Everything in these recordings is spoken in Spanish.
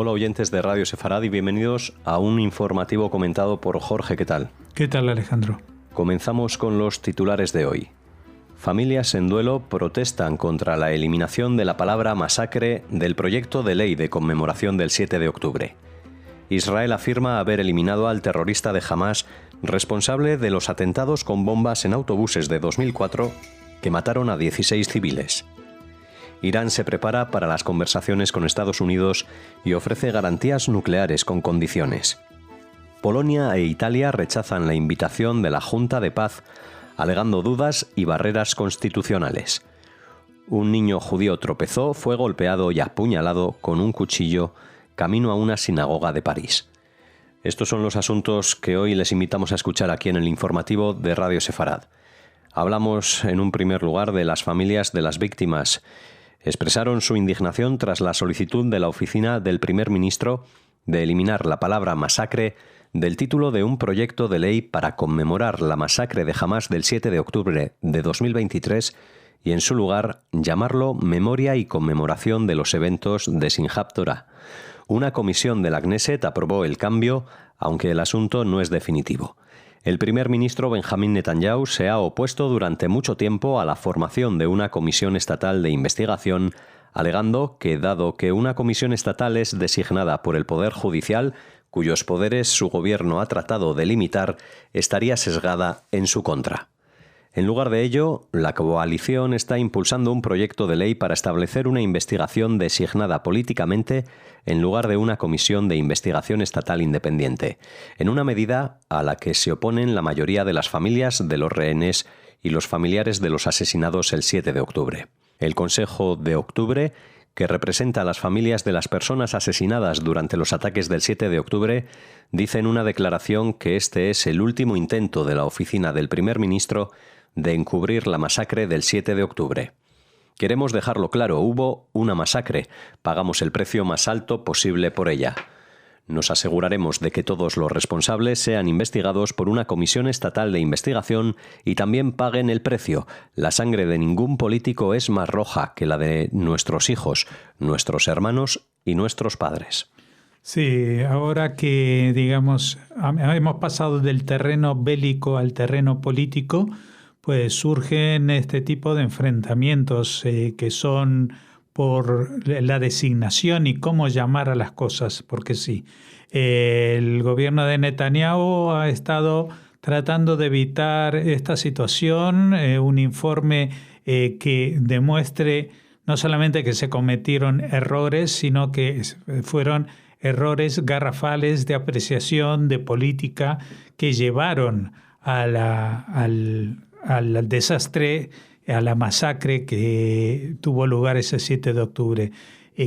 Hola oyentes de Radio Sefarad y bienvenidos a un informativo comentado por Jorge. ¿Qué tal? ¿Qué tal, Alejandro? Comenzamos con los titulares de hoy. Familias en duelo protestan contra la eliminación de la palabra masacre del proyecto de ley de conmemoración del 7 de octubre. Israel afirma haber eliminado al terrorista de Hamás responsable de los atentados con bombas en autobuses de 2004 que mataron a 16 civiles. Irán se prepara para las conversaciones con Estados Unidos y ofrece garantías nucleares con condiciones. Polonia e Italia rechazan la invitación de la Junta de Paz, alegando dudas y barreras constitucionales. Un niño judío tropezó, fue golpeado y apuñalado con un cuchillo camino a una sinagoga de París. Estos son los asuntos que hoy les invitamos a escuchar aquí en el informativo de Radio Sefarad. Hablamos en un primer lugar de las familias de las víctimas. Expresaron su indignación tras la solicitud de la oficina del primer ministro de eliminar la palabra masacre del título de un proyecto de ley para conmemorar la masacre de Hamás del 7 de octubre de 2023 y en su lugar llamarlo Memoria y Conmemoración de los Eventos de Simchat Torah. Una comisión de la Knesset aprobó el cambio, aunque el asunto no es definitivo. El primer ministro Benjamín Netanyahu se ha opuesto durante mucho tiempo a la formación de una comisión estatal de investigación, alegando que, dado que una comisión estatal es designada por el Poder Judicial, cuyos poderes su gobierno ha tratado de limitar, estaría sesgada en su contra. En lugar de ello, la coalición está impulsando un proyecto de ley para establecer una investigación designada políticamente en lugar de una comisión de investigación estatal independiente, en una medida a la que se oponen la mayoría de las familias de los rehenes y los familiares de los asesinados el 7 de octubre. El Consejo de Octubre, que representa a las familias de las personas asesinadas durante los ataques del 7 de octubre, dice en una declaración que este es el último intento de la oficina del primer ministro de encubrir la masacre del 7 de octubre. Queremos dejarlo claro, hubo una masacre, pagamos el precio más alto posible por ella. Nos aseguraremos de que todos los responsables sean investigados por una comisión estatal de investigación y también paguen el precio. La sangre de ningún político es más roja que la de nuestros hijos, nuestros hermanos y nuestros padres. Sí, ahora que, digamos, hemos pasado del terreno bélico al terreno político, pues surgen este tipo de enfrentamientos que son por la designación y cómo llamar a las cosas, porque sí, el gobierno de Netanyahu ha estado tratando de evitar esta situación, un informe que demuestre no solamente que se cometieron errores, sino que fueron errores garrafales de apreciación de política que llevaron al desastre, a la masacre que tuvo lugar ese 7 de octubre.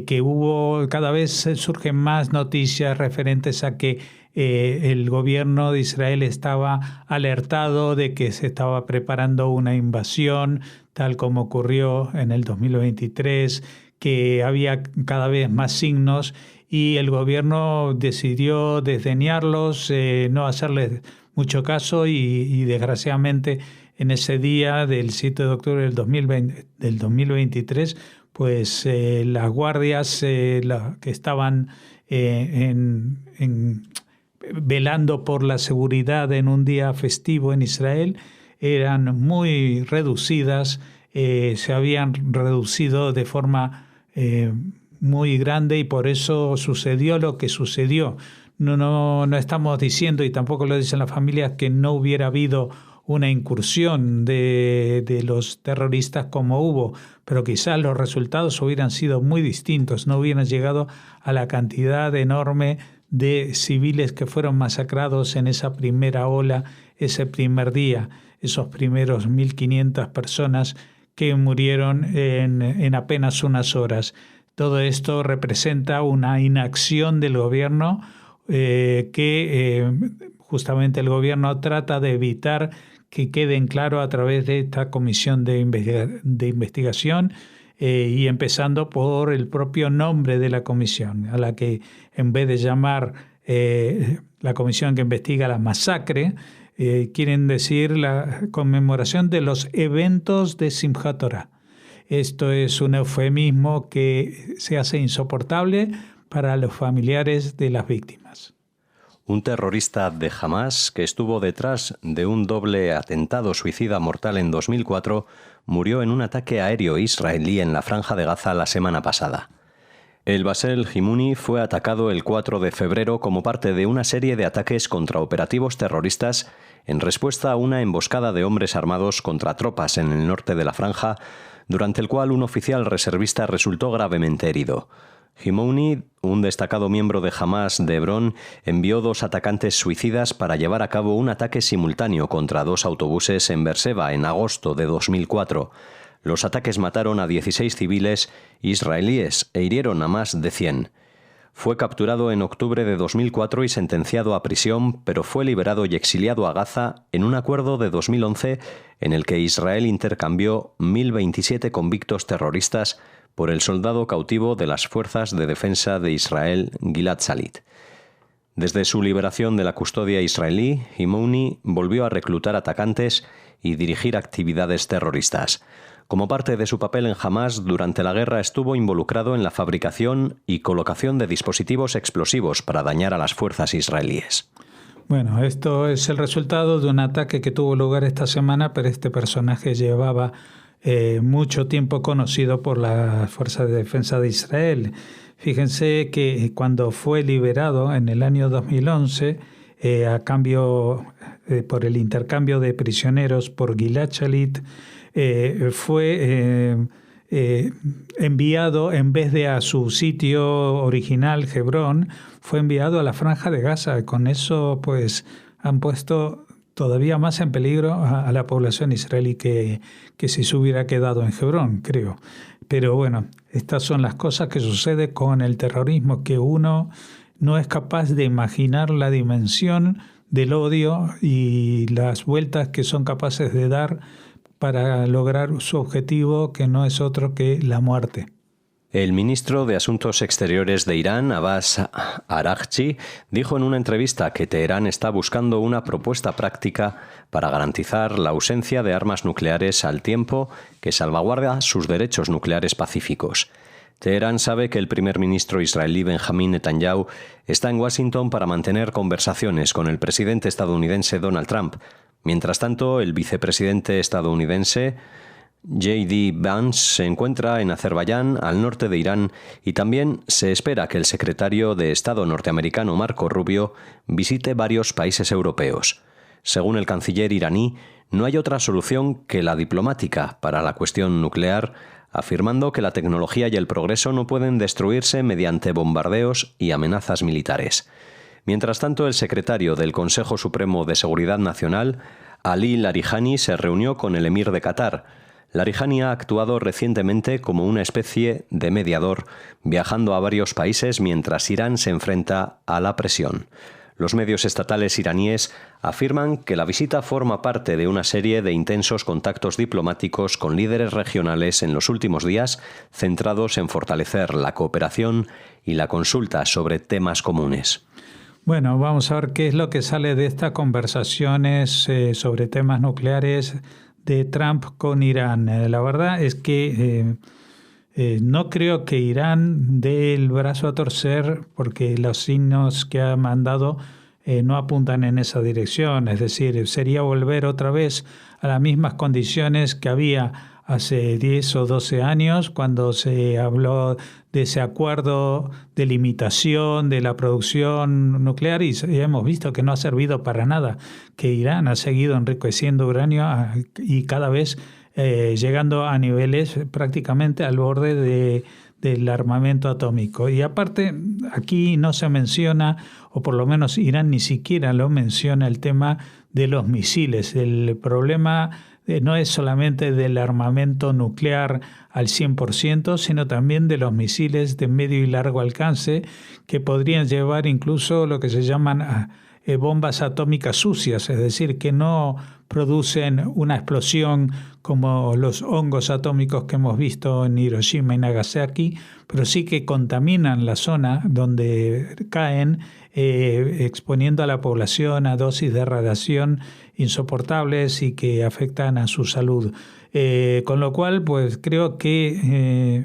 Que hubo, cada vez surgen más noticias referentes a que el gobierno de Israel estaba alertado de que se estaba preparando una invasión, tal como ocurrió en el 2023, que había cada vez más signos y el gobierno decidió desdeñarlos, no hacerles mucho caso y desgraciadamente en ese día del 7 de octubre del 2023, pues las guardias que estaban velando por la seguridad en un día festivo en Israel eran muy reducidas, se habían reducido de forma muy grande y por eso sucedió lo que sucedió. No estamos diciendo, y tampoco lo dicen las familias, que no hubiera habido una incursión de los terroristas como hubo, pero quizás los resultados hubieran sido muy distintos, no hubieran llegado a la cantidad enorme de civiles que fueron masacrados en esa primera ola, ese primer día, esos primeros 1.500 personas que murieron en apenas unas horas. Todo esto representa una inacción del gobierno que justamente el gobierno trata de evitar que queden claro a través de esta comisión de investigación y empezando por el propio nombre de la comisión, a la que en vez de llamar la comisión que investiga la masacre, quieren decir la conmemoración de los eventos de Simchat Torah. Esto es un eufemismo que se hace insoportable para los familiares de las víctimas. Un terrorista de Hamás que estuvo detrás de un doble atentado suicida mortal en 2004 murió en un ataque aéreo israelí en la Franja de Gaza la semana pasada. El Basel Himouni fue atacado el 4 de febrero como parte de una serie de ataques contra operativos terroristas en respuesta a una emboscada de hombres armados contra tropas en el norte de la Franja, durante el cual un oficial reservista resultó gravemente herido. Himouni, un destacado miembro de Hamás de Hebrón, envió 2 atacantes suicidas para llevar a cabo un ataque simultáneo contra 2 autobuses en Beerseba en agosto de 2004. Los ataques mataron a 16 civiles israelíes e hirieron a más de 100. Fue capturado en octubre de 2004 y sentenciado a prisión, pero fue liberado y exiliado a Gaza en un acuerdo de 2011 en el que Israel intercambió 1.027 convictos terroristas por el soldado cautivo de las Fuerzas de Defensa de Israel, Gilad Shalit. Desde su liberación de la custodia israelí, Himouni volvió a reclutar atacantes y dirigir actividades terroristas. Como parte de su papel en Hamás, durante la guerra estuvo involucrado en la fabricación y colocación de dispositivos explosivos para dañar a las fuerzas israelíes. Bueno, esto es el resultado de un ataque que tuvo lugar esta semana, pero este personaje llevaba mucho tiempo conocido por las Fuerzas de Defensa de Israel. Fíjense que cuando fue liberado en el año 2011, por el intercambio de prisioneros por Gilad Shalit, fue enviado, en vez de a su sitio original, Hebrón, fue enviado a la Franja de Gaza. Con eso, pues, han puesto todavía más en peligro a la población israelí que si se hubiera quedado en Hebrón, creo. Pero bueno, estas son las cosas que suceden con el terrorismo, que uno no es capaz de imaginar la dimensión del odio y las vueltas que son capaces de dar para lograr su objetivo, que no es otro que la muerte. El ministro de Asuntos Exteriores de Irán, Abbas Araghchi, dijo en una entrevista que Teherán está buscando una propuesta práctica para garantizar la ausencia de armas nucleares al tiempo que salvaguarda sus derechos nucleares pacíficos. Teherán sabe que el primer ministro israelí Benjamín Netanyahu está en Washington para mantener conversaciones con el presidente estadounidense Donald Trump. Mientras tanto, el vicepresidente estadounidense J.D. Vance se encuentra en Azerbaiyán, al norte de Irán, y también se espera que el secretario de Estado norteamericano Marco Rubio visite varios países europeos. Según el canciller iraní, no hay otra solución que la diplomática para la cuestión nuclear, afirmando que la tecnología y el progreso no pueden destruirse mediante bombardeos y amenazas militares. Mientras tanto, el secretario del Consejo Supremo de Seguridad Nacional, Ali Larijani, se reunió con el emir de Qatar. Larijani ha actuado recientemente como una especie de mediador, viajando a varios países mientras Irán se enfrenta a la presión. Los medios estatales iraníes afirman que la visita forma parte de una serie de intensos contactos diplomáticos con líderes regionales en los últimos días, centrados en fortalecer la cooperación y la consulta sobre temas comunes. Bueno, vamos a ver qué es lo que sale de estas conversaciones sobre temas nucleares de Trump con Irán. La verdad es que no creo que Irán dé el brazo a torcer, porque los signos que ha mandado no apuntan en esa dirección. Es decir, sería volver otra vez a las mismas condiciones que había hace 10 o 12 años, cuando se habló de ese acuerdo de limitación de la producción nuclear, y hemos visto que no ha servido para nada, que Irán ha seguido enriqueciendo uranio y cada vez llegando a niveles prácticamente al borde del armamento atómico. Y aparte, aquí no se menciona, o por lo menos Irán ni siquiera lo menciona, el tema de los misiles. El problema no es solamente del armamento nuclear al 100%, sino también de los misiles de medio y largo alcance, que podrían llevar incluso lo que se llaman bombas atómicas sucias, es decir, que no producen una explosión como los hongos atómicos que hemos visto en Hiroshima y Nagasaki, pero sí que contaminan la zona donde caen, exponiendo a la población a dosis de radiación insoportables y que afectan a su salud. Con lo cual, pues creo que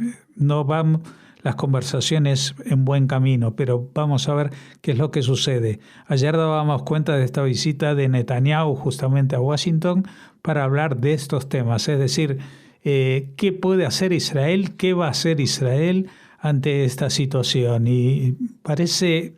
las conversaciones en buen camino, pero vamos a ver qué es lo que sucede. Ayer dábamos cuenta de esta visita de Netanyahu justamente a Washington para hablar de estos temas, es decir, qué puede hacer Israel, qué va a hacer Israel ante esta situación. Y parece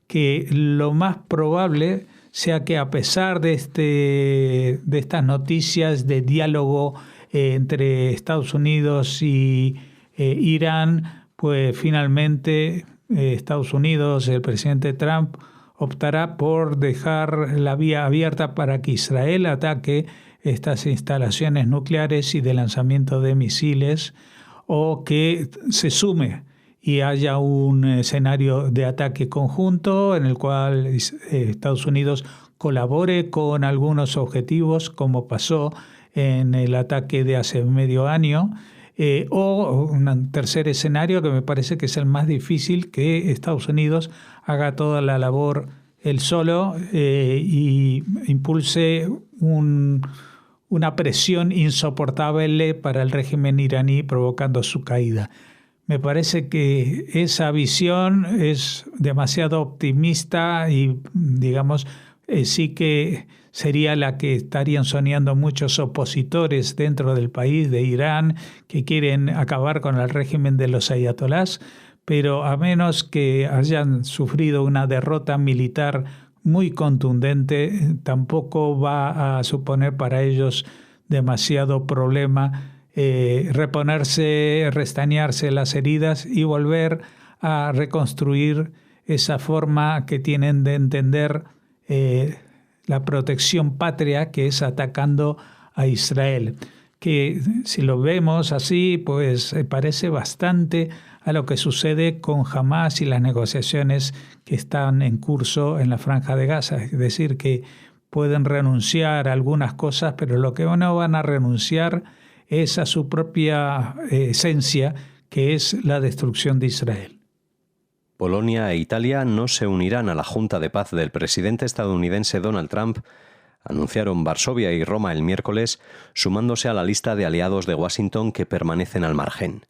que lo más probable sea que, a pesar de estas noticias de diálogo entre Estados Unidos y Irán, pues finalmente Estados Unidos, el presidente Trump, optará por dejar la vía abierta para que Israel ataque estas instalaciones nucleares y de lanzamiento de misiles, o que se sume y haya un escenario de ataque conjunto en el cual Estados Unidos colabore con algunos objetivos, como pasó en el ataque de hace medio año, o un tercer escenario que me parece que es el más difícil, que Estados Unidos haga toda la labor él solo y impulse una presión insoportable para el régimen iraní, provocando su caída. Me parece que esa visión es demasiado optimista y, digamos, sí que sería la que estarían soñando muchos opositores dentro del país de Irán, que quieren acabar con el régimen de los ayatolás, pero a menos que hayan sufrido una derrota militar muy contundente, tampoco va a suponer para ellos demasiado problema reponerse, restañarse las heridas y volver a reconstruir esa forma que tienen de entender la protección patria, que es atacando a Israel, que si lo vemos así, pues parece bastante a lo que sucede con Hamás y las negociaciones que están en curso en la Franja de Gaza. Es decir, que pueden renunciar a algunas cosas, pero lo que no van a renunciar es a su propia esencia, que es la destrucción de Israel. Polonia e Italia no se unirán a la Junta de Paz del presidente estadounidense Donald Trump, anunciaron Varsovia y Roma el miércoles, sumándose a la lista de aliados de Washington que permanecen al margen.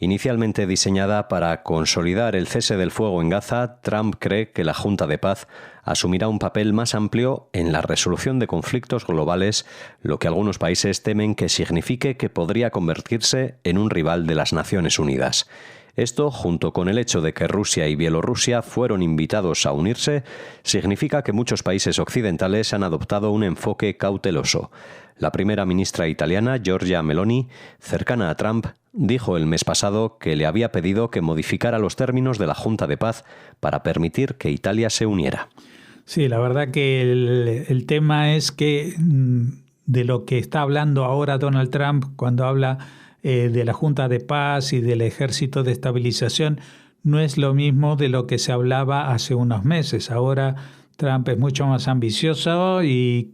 Inicialmente diseñada para consolidar el cese del fuego en Gaza, Trump cree que la Junta de Paz asumirá un papel más amplio en la resolución de conflictos globales, lo que algunos países temen que signifique que podría convertirse en un rival de las Naciones Unidas. Esto, junto con el hecho de que Rusia y Bielorrusia fueron invitados a unirse, significa que muchos países occidentales han adoptado un enfoque cauteloso. La primera ministra italiana, Giorgia Meloni, cercana a Trump, dijo el mes pasado que le había pedido que modificara los términos de la Junta de Paz para permitir que Italia se uniera. Sí, la verdad que el tema es que de lo que está hablando ahora Donald Trump cuando habla de la Junta de Paz y del Ejército de Estabilización no es lo mismo de lo que se hablaba hace unos meses. Ahora Trump es mucho más ambicioso y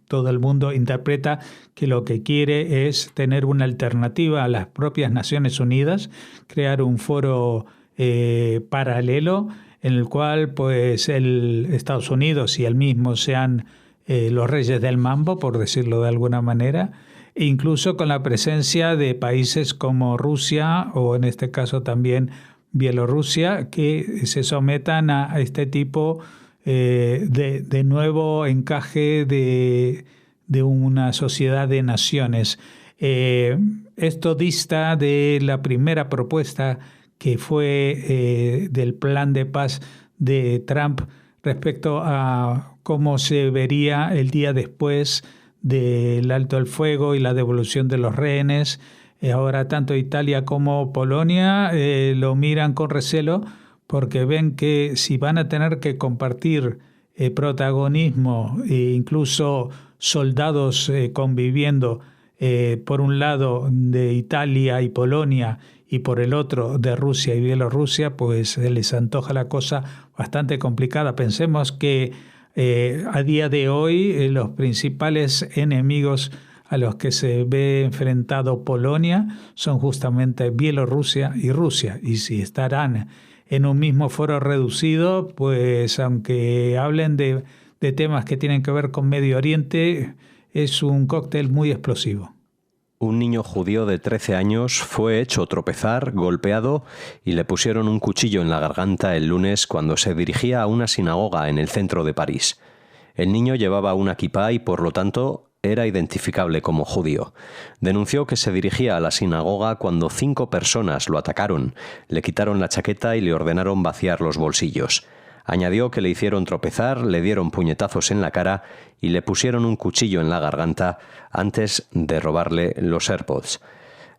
todo el mundo interpreta que lo que quiere es tener una alternativa a las propias Naciones Unidas, crear un foro paralelo en el cual pues Estados Unidos y él mismo sean los reyes del mambo, por decirlo de alguna manera, e incluso con la presencia de países como Rusia o en este caso también Bielorrusia, que se sometan a este tipo de nuevo encaje de una sociedad de naciones. Esto dista de la primera propuesta que fue del plan de paz de Trump respecto a cómo se vería el día después del alto el fuego y la devolución de los rehenes. Ahora tanto Italia como Polonia lo miran con recelo porque ven que si van a tener que compartir protagonismo e incluso soldados conviviendo por un lado de Italia y Polonia y por el otro de Rusia y Bielorrusia, pues les antoja la cosa bastante complicada. Pensemos que a día de hoy los principales enemigos a los que se ve enfrentado Polonia son justamente Bielorrusia y Rusia, y si estarán en un mismo foro reducido, pues aunque hablen de temas que tienen que ver con Medio Oriente, es un cóctel muy explosivo. Un niño judío de 13 años fue hecho tropezar, golpeado y le pusieron un cuchillo en la garganta el lunes cuando se dirigía a una sinagoga en el centro de París. El niño llevaba una kipá y por lo tanto era identificable como judío. Denunció que se dirigía a la sinagoga cuando 5 personas lo atacaron, le quitaron la chaqueta y le ordenaron vaciar los bolsillos. Añadió que le hicieron tropezar, le dieron puñetazos en la cara y le pusieron un cuchillo en la garganta antes de robarle los AirPods.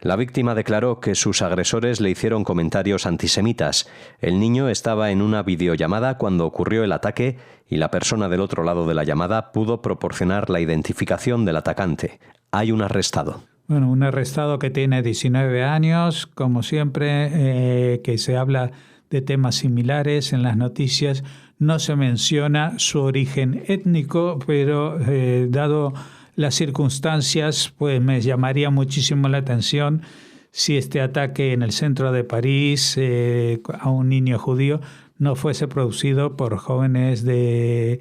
La víctima declaró que sus agresores le hicieron comentarios antisemitas. El niño estaba en una videollamada cuando ocurrió el ataque y la persona del otro lado de la llamada pudo proporcionar la identificación del atacante. Hay un arrestado. Bueno, un arrestado que tiene 19 años, como siempre, que se habla de temas similares en las noticias. No se menciona su origen étnico, pero dado las circunstancias, pues me llamaría muchísimo la atención si este ataque en el centro de París a un niño judío no fuese producido por jóvenes de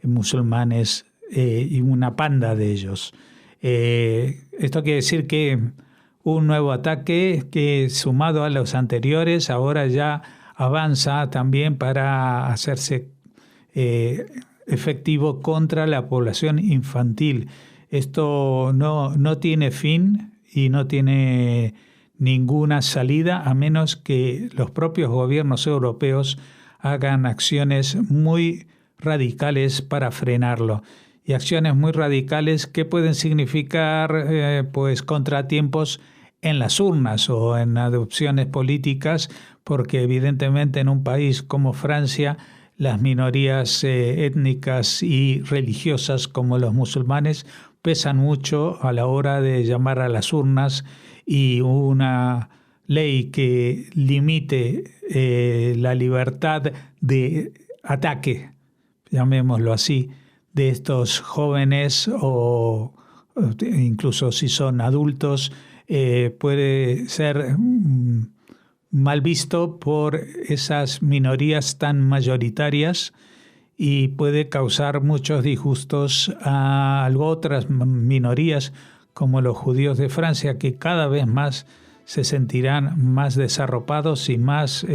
musulmanes y una panda de ellos. Esto quiere decir que un nuevo ataque que, sumado a los anteriores, ahora ya avanza también para hacerse efectivo contra la población infantil. Esto no tiene fin y no tiene ninguna salida a menos que los propios gobiernos europeos hagan acciones muy radicales para frenarlo. Y acciones muy radicales que pueden significar pues contratiempos en las urnas o en adopciones políticas, porque evidentemente en un país como Francia las minorías étnicas y religiosas como los musulmanes pesan mucho a la hora de llamar a las urnas, y una ley que limite la libertad de ataque, llamémoslo así, de estos jóvenes o incluso si son adultos, puede ser mal visto por esas minorías tan mayoritarias y puede causar muchos disgustos a otras minorías como los judíos de Francia, que cada vez más se sentirán más desarropados y más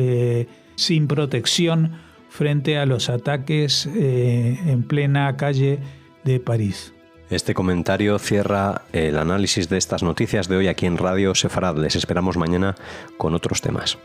sin protección frente a los ataques en plena calle de París. Este comentario cierra el análisis de estas noticias de hoy aquí en Radio Sefarad. Les esperamos mañana con otros temas.